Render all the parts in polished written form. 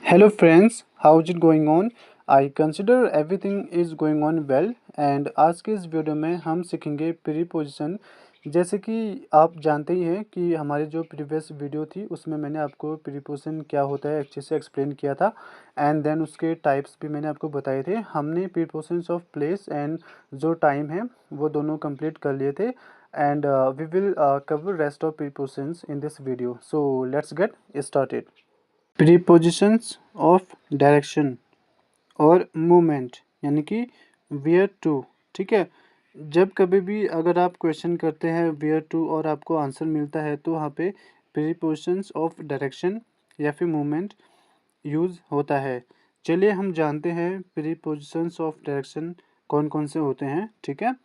Hello friends, how is it going on? I consider everything is going on well and आज के इस video में हम सीखेंगे प्रीपोजिशन। जैसे कि आप जानते ही हैं कि हमारी जो प्रीवियस वीडियो थी उसमें मैंने आपको प्रीपोजिशन क्या होता है अच्छे से एक्सप्लेन किया था एंड देन उसके टाइप्स भी मैंने आपको बताए थे। हमने प्रीपोजिशंस ऑफ प्लेस एंड जो टाइम है वो दोनों कंप्लीट कर लिए थे and we will cover rest of prepositions in this video. So let's get started. Prepositions of direction और मूवमेंट यानी कि वेयर टू। ठीक है, जब कभी भी अगर आप क्वेश्चन करते हैं वेयर टू और आपको आंसर मिलता है तो वहाँ पे प्रीपोजिशंस ऑफ डायरेक्शन या फिर मूवमेंट यूज़ होता है। चलिए हम जानते हैं प्रीपोजिशंस ऑफ डायरेक्शन कौन कौन से होते हैं। ठीक है,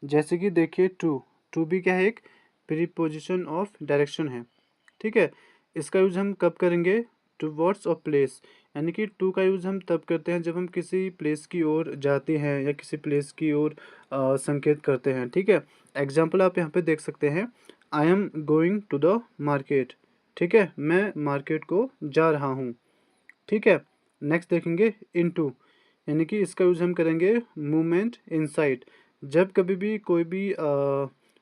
जैसे कि देखिए टू भी क्या है, एक प्रीपोजिशन ऑफ डायरेक्शन है। ठीक है, इसका यूज़ हम कब करेंगे? टूवर्ड्स ऑफ प्लेस, यानी कि टू का यूज़ हम तब करते हैं जब हम किसी प्लेस की ओर जाते हैं या किसी प्लेस की ओर संकेत करते हैं। ठीक है, एग्जाम्पल आप यहाँ पे देख सकते हैं, I am going to the market. ठीक है, मैं मार्केट को जा रहा हूँ। ठीक है, नेक्स्ट देखेंगे इनटू, यानी कि इसका यूज़ हम करेंगे मूवमेंट इनसाइड। जब कभी भी कोई भी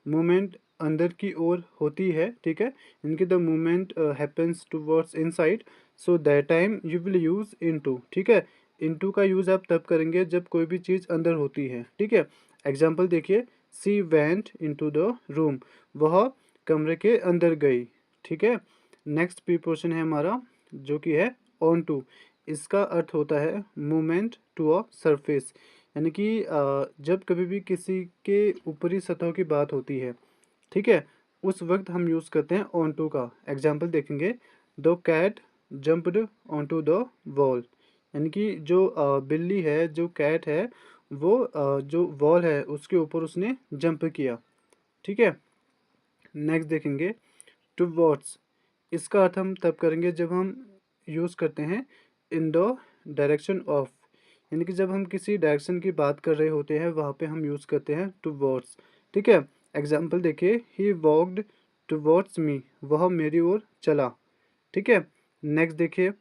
मूवमेंट अंदर की ओर होती है, ठीक है, इनकी the movement happens towards inside, so that time you will use into. ठीक है, इनटू का यूज़ आप तब करेंगे जब कोई भी चीज़ अंदर होती है। ठीक है, एग्जाम्पल देखिए, she went into the room, वह कमरे के अंदर गई। ठीक है, नेक्स्ट प्रीपोजिशन है हमारा जो कि है ऑन टू। इसका अर्थ होता है मूवमेंट टू अ सरफेस, यानी कि जब कभी भी किसी के ऊपरी सतह की बात होती है, ठीक है, उस वक्त हम यूज़ करते हैं ऑन टू का। एग्जाम्पल देखेंगे, the cat jumped on to the wall, यानी कि जो बिल्ली है, जो कैट है, वो जो वॉल है उसके ऊपर उसने जंप किया। ठीक है, नेक्स्ट देखेंगे टूवर्ड्स। इसका अर्थ हम तब करेंगे जब हम यूज़ करते हैं इन द डायरेक्शन ऑफ, यानी कि जब हम किसी डायरेक्शन की बात कर रहे होते हैं वहाँ पे हम यूज़ करते हैं टूवर्ड्स। ठीक है, एग्जाम्पल देखिए, ही वॉकड टूवर्ड्स मी, वह मेरी ओर चला। ठीक है, नेक्स्ट देखिए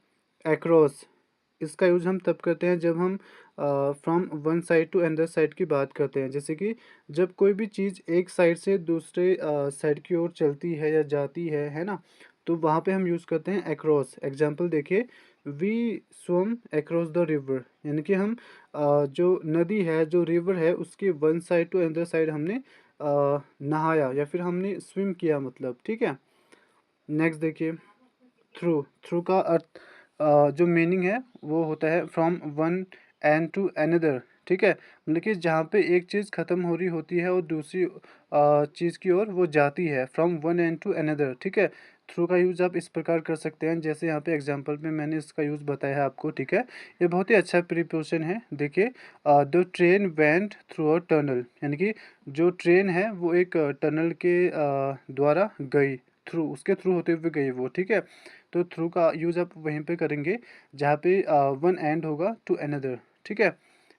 अक्रॉस। इसका यूज़ हम तब करते हैं जब हम from one side to another side की बात करते हैं। जैसे कि जब कोई भी चीज़ एक साइड से दूसरे साइड की ओर चलती है या जाती है ना, तो वहाँ पे हम यूज़ करते हैं अक्रॉस। एग्जाम्पल देखिए, वी स्वम अक्रॉस द रिवर, यानी कि हम जो नदी है, जो रिवर है, उसके one side to another side हमने नहाया या फिर हमने स्विम किया मतलब। ठीक है, नेक्स्ट देखिए थ्रू। थ्रू का अर्थ जो मीनिंग है वो होता है from one end to another. ठीक है, मतलब कि जहाँ पे एक चीज़ ख़त्म हो रही होती है और दूसरी चीज़ की ओर वो जाती है, from one end to another. ठीक है, थ्रू का यूज़ आप इस प्रकार कर सकते हैं जैसे यहाँ पे एग्जांपल में मैंने इसका यूज़ बताया है आपको। ठीक है, ये बहुत ही अच्छा प्रीपोजिशन है। देखिए, the train went through a tunnel, यानी कि जो ट्रेन है वो एक टनल के द्वारा गई, थ्रू, उसके थ्रू होते हुए गई वो। ठीक है, तो थ्रू का यूज़ आप वहीं पे करेंगे जहाँ पे वन एंड होगा टू अनदर। ठीक है,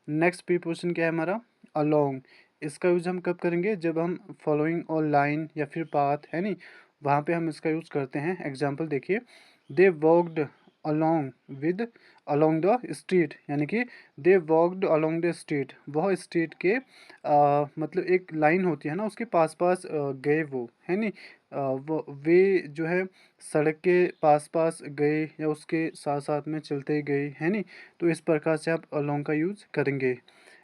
नेक्स्ट प्रीपोजिशन क्या है हमारा? अलोंग। इसका यूज़ हम कब करेंगे? जब हम फॉलोइंग और लाइन या फिर पाथ है नहीं, वहाँ पे हम इसका यूज़ करते हैं। एग्जाम्पल देखिए, they walked along with along the street, यानी कि they walked along the street, वह स्ट्रीट के मतलब एक लाइन होती है ना उसके पास पास गए वो, है नहीं, वो वे जो है सड़क के पास पास गए या उसके साथ साथ में चलते गए, है नहीं, तो इस प्रकार से आप अलोंग का यूज़ करेंगे।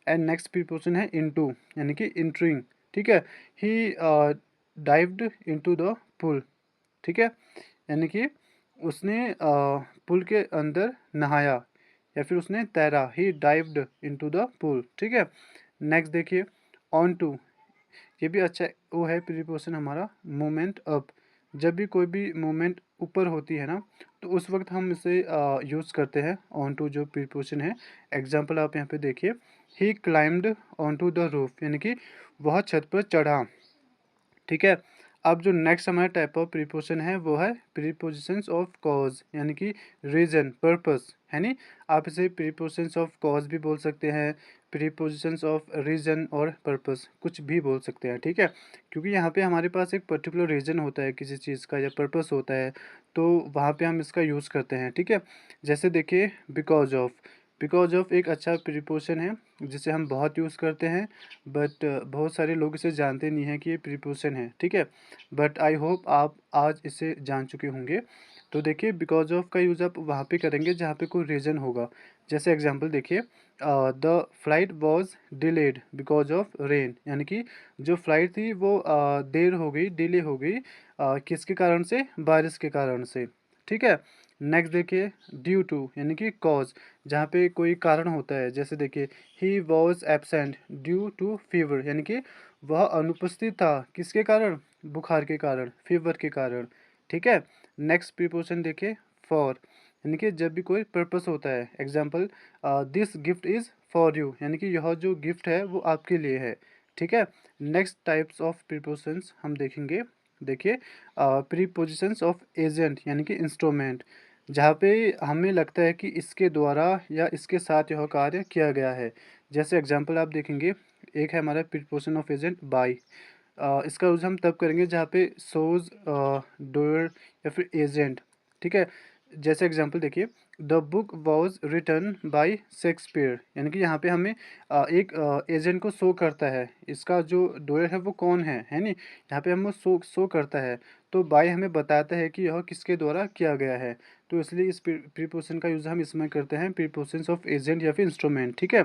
एंड नेक्स्ट प्रीपोजिशन है इनटू, यानी कि इंटरिंग। ठीक है, ही डाइव्ड इनटू द पूल। ठीक है, यानी कि उसने पुल के अंदर नहाया या फिर उसने तैरा, ही डाइव्ड इनटू द पूल। ठीक है, नेक्स्ट देखिए ऑन टू। ये भी अच्छा वो है प्रीपोजिशन हमारा मूवमेंट अप। जब भी कोई भी मूवमेंट ऊपर होती है ना, तो उस वक्त हम इसे यूज़ करते हैं ऑन टू जो प्रीपोजिशन है। एग्जाम्पल आप यहाँ पे देखिए, he climbed on to the roof, यानी कि वह छत पर चढ़ा। ठीक है, अब जो नेक्स्ट हमारा टाइप ऑफ प्रीपोजिशन है वो है प्रीपोजिशंस ऑफ कॉज, यानी कि रीज़न, पर्पस, है नी। आप इसे प्रीपोजिशंस ऑफ कॉज भी बोल सकते हैं, प्रीपोजिशंस ऑफ रीज़न और पर्पस कुछ भी बोल सकते हैं, ठीक है। क्योंकि यहाँ पे हमारे पास एक पर्टिकुलर रीज़न होता है किसी चीज़ का या पर्पस होता है, तो वहाँ पे हम इसका यूज़ करते हैं, ठीक है। जैसे देखिए बिकॉज ऑफ एक अच्छा प्रीपोजिशन है जिसे हम बहुत यूज़ करते हैं, बट बहुत सारे लोग इसे जानते नहीं हैं कि ये प्रीपोजिशन है, ठीक है। बट आई होप आप आज इसे जान चुके होंगे। तो देखिए बिकॉज ऑफ का यूज़ आप वहाँ पे करेंगे जहाँ पे कोई रीज़न होगा। जैसे एग्जांपल देखिए, the flight was delayed because of rain, यानी कि जो फ्लाइट थी वो देर हो गई, डिले हो गई, किसके कारण से, बारिश के कारण से, ठीक है। नेक्स्ट देखिए ड्यू टू, यानी कि कॉज, जहाँ पे कोई कारण होता है। जैसे देखिए he was absent due to fever, यानी कि वह अनुपस्थित था किसके कारण, बुखार के कारण, फीवर के कारण, ठीक है। नेक्स्ट प्रीपोजिशन देखिए फॉर, यानी कि जब भी कोई पर्पस होता है। Example this gift is for you, यानी कि यह जो गिफ्ट है वो आपके लिए है, ठीक है। नेक्स्ट टाइप्स ऑफ प्रीपोजिशंस हम देखेंगे। देखिए प्रीपोजिशंस ऑफ एजेंट, यानी कि इंस्ट्रूमेंट, जहाँ पे हमें लगता है कि इसके द्वारा या इसके साथ यह कार्य किया गया है। जैसे एग्जांपल आप देखेंगे, एक है हमारा प्रीपोजिशन ऑफ एजेंट बाय। इसका यूज़ हम तब करेंगे जहाँ पे सोज, डोअर या फिर एजेंट, ठीक है। जैसे एग्जांपल देखिए the book was written by Shakespeare, यानी कि यहाँ पे हमें एक एजेंट को शो करता है, इसका जो डोअर है वो कौन है नी, यहाँ पे हमें शो करता है। तो बाय हमें बताता है कि यह किसके द्वारा किया गया है, तो इसलिए इस प्रीपोजिशन का यूज़ हम इसमें करते हैं, प्रीपोजिशंस ऑफ एजेंट या फिर इंस्ट्रूमेंट, ठीक है।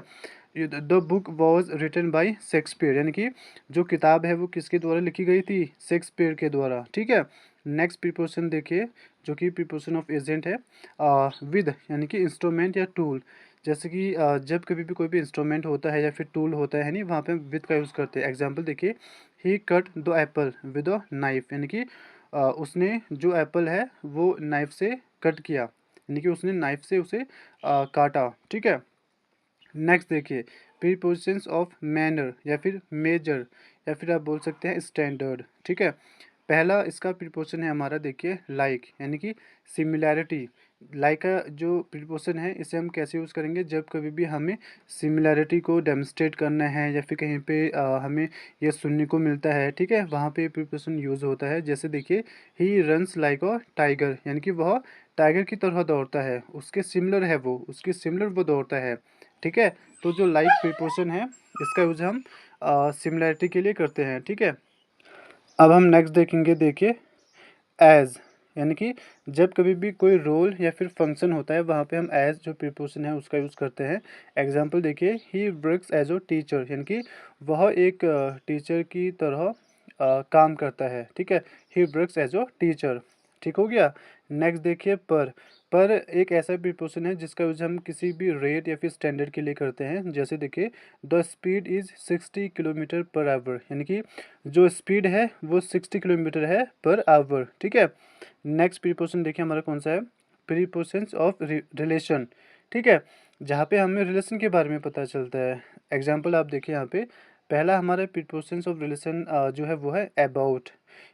The book was written by Shakespeare, यानी कि जो किताब है वो किसके द्वारा लिखी गई थी, शेक्सपियर के द्वारा, ठीक है। नेक्स्ट प्रीपोजिशन देखिए जो कि प्रीपोजिशन ऑफ एजेंट है विद, यानी कि इंस्ट्रूमेंट या टूल। जैसे कि जब कभी भी कोई भी इंस्ट्रूमेंट होता है या फिर टूल होता है नहीं, वहाँ पे विद का यूज़ करते हैं। एग्जांपल देखिए he cut the apple with a knife, यानी कि उसने जो एप्पल है वो नाइफ से कट किया, यानी कि उसने नाइफ से उसे काटा, ठीक है। नेक्स्ट देखिए प्रीपोजिशंस ऑफ मैनर या फिर मेजर या फिर आप बोल सकते हैं स्टैंडर्ड, ठीक है। पहला इसका प्रीपोजिशन है हमारा देखिए लाइक, यानी कि सिमिलैरिटी। लाइक का जो प्रीपोजिशन है इसे हम कैसे यूज़ करेंगे, जब कभी भी हमें सिमिलैरिटी को डेमोंस्ट्रेट करना है या फिर कहीं पे हमें ये सुनने को मिलता है, ठीक है, वहाँ पे प्रीपोजिशन यूज़ होता है। जैसे देखिए he runs like a tiger, यानी कि वह टाइगर की तरह दौड़ता है, उसके सिमिलर है वो, उसकी सिमिलर वो दौड़ता है, ठीक है। तो जो लाइक प्रीपोजिशन है इसका यूज़ हम सिमिलैरिटी के लिए करते हैं, ठीक है। अब हम नेक्स्ट देखेंगे देखिए एज, यानी कि जब कभी भी कोई रोल या फिर फंक्शन होता है वहाँ पे हम एज जो प्रीपोजिशन है उसका यूज़ करते हैं। एग्जांपल देखिए he works as a teacher, यानी कि वह एक टीचर की तरह काम करता है, ठीक है। He works as a teacher, ठीक हो गया। नेक्स्ट देखिए पर एक ऐसा प्रीपोजिशन है जिसका यूज हम किसी भी रेट या फिर स्टैंडर्ड के लिए करते हैं। जैसे देखिए the speed is 60 kilometre per hour, यानी कि जो स्पीड है वो 60 किलोमीटर है पर आवर, ठीक है। नेक्स्ट प्रीपोजिशन देखिए हमारा कौन सा है, प्रीपोजिशंस ऑफ रिलेशन, ठीक है, जहाँ पे हमें रिलेशन के बारे में पता चलता है। एग्जांपल आप देखिए यहाँ पे पहला हमारा प्रीपोजिशंस ऑफ रिलेशन जो है वो है अबाउट।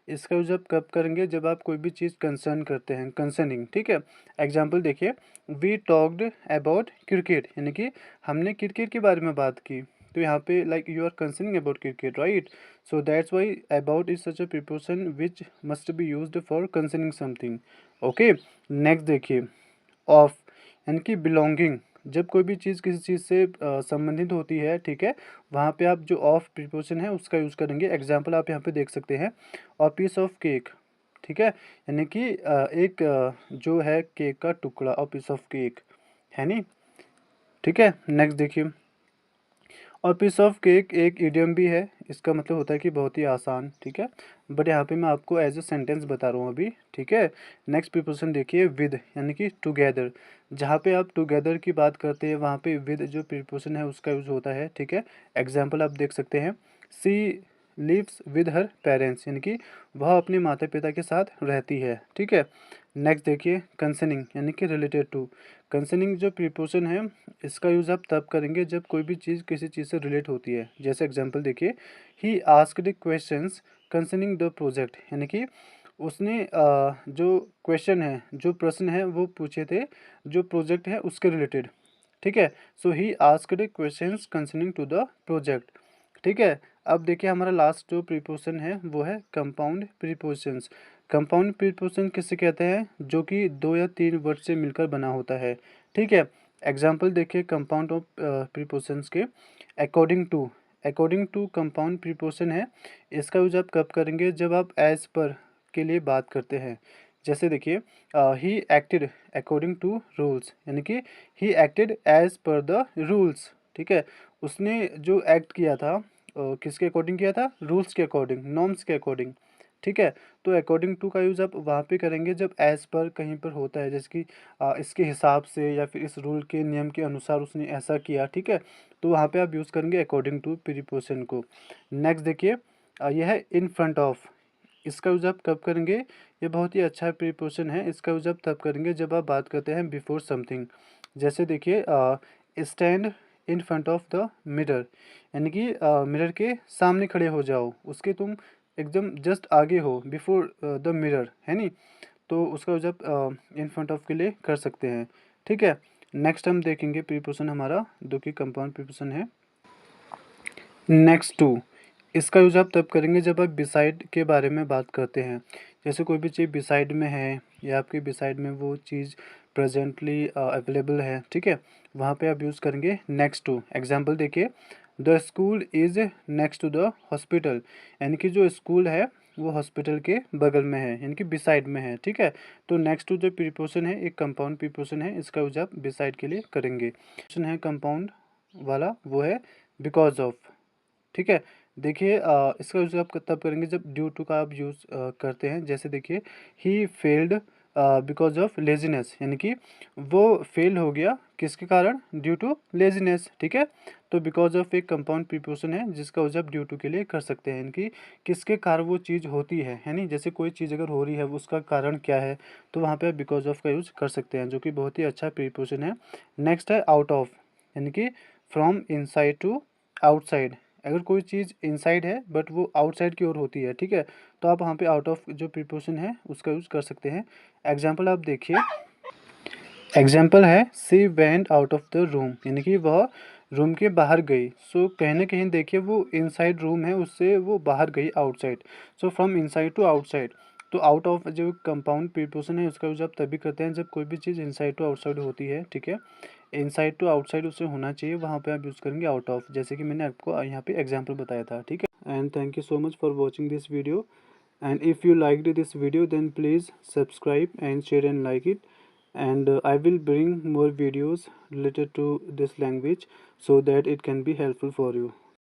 इसका यूज आप कब करेंगे, जब आप कोई भी चीज़ कंसर्न करते हैं, कंसर्निंग, ठीक है। एग्जांपल देखिए वी टॉक्ड अबाउट क्रिकेट, यानी कि हमने क्रिकेट के बारे में बात की, तो यहाँ पे like you are concerning about cricket, right. So that's why about is such a preposition which must be used for concerning something. Okay, next देखिए of, यानी कि belonging, जब कोई भी चीज़ किसी चीज़ से संबंधित होती है, ठीक है, वहाँ पे आप जो ऑफ प्रीपोजिशन है उसका यूज़ करेंगे। एग्जाम्पल आप यहाँ पे देख सकते हैं और पीस ऑफ केक, ठीक है, यानी कि एक जो है केक का टुकड़ा और पीस ऑफ केक, है नी, ठीक है। नेक्स्ट देखिए और पीस ऑफ केक एक इडियम भी है, इसका मतलब होता है कि बहुत ही आसान, ठीक है। बट यहाँ पे मैं आपको एज अ सेंटेंस बता रहा हूँ अभी, ठीक है। नेक्स्ट प्रीपोजिशन देखिए विद, यानी कि टुगेदर, जहाँ पे आप टुगेदर की बात करते हैं वहाँ पे विद जो प्रीपोजिशन है उसका यूज़ होता है, ठीक है। एग्जाम्पल आप देख सकते हैं she lives with her parents, यानी कि वह अपने माता पिता के साथ रहती है, ठीक है। नेक्स्ट देखिए कंसर्निंग, यानी कि रिलेटेड टू। कंसर्निंग जो प्रीपोजिशन है इसका यूज़ आप तब करेंगे जब कोई भी चीज़ किसी चीज़ से रिलेट होती है। जैसे एग्जांपल देखिए ही asked questions concerning the project, यानी कि उसने जो क्वेश्चन है, जो प्रश्न है वो पूछे थे जो प्रोजेक्ट है उसके रिलेटेड, ठीक है। So he asked questions concerning to the project, ठीक है। अब देखिए हमारा लास्ट जो प्रीपोजिशन है वो है कंपाउंड प्रीपोजिशंस। कंपाउंड प्रीपोजिशन किसे कहते हैं, जो कि 2 या 3 वर्ड से मिलकर बना होता है, ठीक है। एग्जाम्पल देखिए कंपाउंड ऑफ प्रीपोजिशंस के। अकॉर्डिंग टू कंपाउंड प्रीपोजिशन है, इसका यूज आप कब करेंगे, जब आप एज पर के लिए बात करते हैं। जैसे देखिए he acted according to rules, यानी कि he acted as per the rules, ठीक है। उसने जो एक्ट किया था किसके अकॉर्डिंग किया था, रूल्स के अकॉर्डिंग, नॉर्म्स के अकॉर्डिंग, ठीक है। तो अकॉर्डिंग टू का यूज़ आप वहाँ पे करेंगे जब एज पर कहीं पर होता है, जैसे कि इसके हिसाब से या फिर इस रूल के नियम के अनुसार उसने ऐसा किया, ठीक है। तो वहाँ पे आप यूज़ करेंगे अकॉर्डिंग टू प्रीपोजिशन को। नेक्स्ट देखिए यह है इन फ्रंट ऑफ। इसका यूज़ आप कब करेंगे, ये बहुत ही अच्छा प्रीपोजिशन है। इसका यूज़ आप तब करेंगे जब आप बात करते हैं बिफोर समथिंग। जैसे देखिए stand in front of the mirror, यानी कि मिरर के सामने खड़े हो जाओ, उसके तुम एकदम जस्ट आगे हो, बिफोर द मिरर, है नी। तो उसका यूज़ आप इन फ्रंट ऑफ के लिए कर सकते हैं, ठीक है। नेक्स्ट हम देखेंगे प्रीपोजिशन हमारा जो कि कंपाउंड प्रीपोजिशन है। नेक्स्ट टू, इसका यूज़ आप तब करेंगे जब आप बिसाइड के बारे में बात करते हैं। जैसे कोई भी चीज़ बिसाइड में है या आपके बिसाइड में वो चीज़ प्रेजेंटली अवेलेबल है, ठीक है, वहाँ पे आप यूज़ करेंगे नेक्स्ट टू। एग्जांपल देखिए the school is next to the hospital, यानी कि जो स्कूल है वो हॉस्पिटल के बगल में है, यानी कि बिसाइड में है, ठीक है। तो नेक्स्ट टू जो प्रीपोजिशन है एक कंपाउंड प्रीपोजिशन है, इसका यूज़ आप बिसाइड के लिए करेंगे। क्वेश्चन है कंपाउंड वाला, वो है बिकॉज ऑफ, ठीक है। देखिए इसका यूज़ आप तब करेंगे जब ड्यू टू का आप यूज़ करते हैं। जैसे देखिए he failed because of laziness, यानी कि वो फेल हो गया किसके कारण, ड्यू टू लेजीनेस, ठीक है। तो बिकॉज ऑफ एक कंपाउंड प्रीपोजिशन है जिसका यूज़ आप ड्यू टू के लिए कर सकते हैं, यानी कि किसके कारण वो चीज़ होती है नहीं। जैसे कोई चीज़ अगर हो रही है उसका कारण क्या है, तो वहाँ पे आप बिकॉज ऑफ का यूज़ कर सकते हैं, जो कि बहुत ही अच्छा प्रीपोजिशन है। नेक्स्ट है आउट ऑफ, यानी कि फ्रॉम इनसाइड टू आउटसाइड। अगर कोई चीज़ इनसाइड है बट वो आउटसाइड की ओर होती है, ठीक है, तो आप वहाँ पे आउट ऑफ जो प्रीपोजिशन है उसका यूज़ कर सकते हैं। एग्जाम्पल आप देखिए, एग्जाम्पल है she went out of the room, यानी कि वह रूम के बाहर गई। सो कहीं ना कहीं देखिए वो इनसाइड रूम है, उससे वो बाहर गई outside. So from inside to outside. तो आउट ऑफ जो कंपाउंड प्रीपोजिशन है उसका यूज आप तभी करते हैं जब कोई भी चीज़ इनसाइड टू आउटसाइड होती है, ठीक है। इनसाइड टू आउटसाइड उससे होना चाहिए, वहाँ पे आप यूज़ करेंगे आउट ऑफ, जैसे कि मैंने आपको यहाँ पे एग्जांपल बताया था, ठीक है। And thank you so much for watching this video, and if you liked this video then please subscribe and share and like it, and I will bring more videos related to this language so that it can be helpful for you.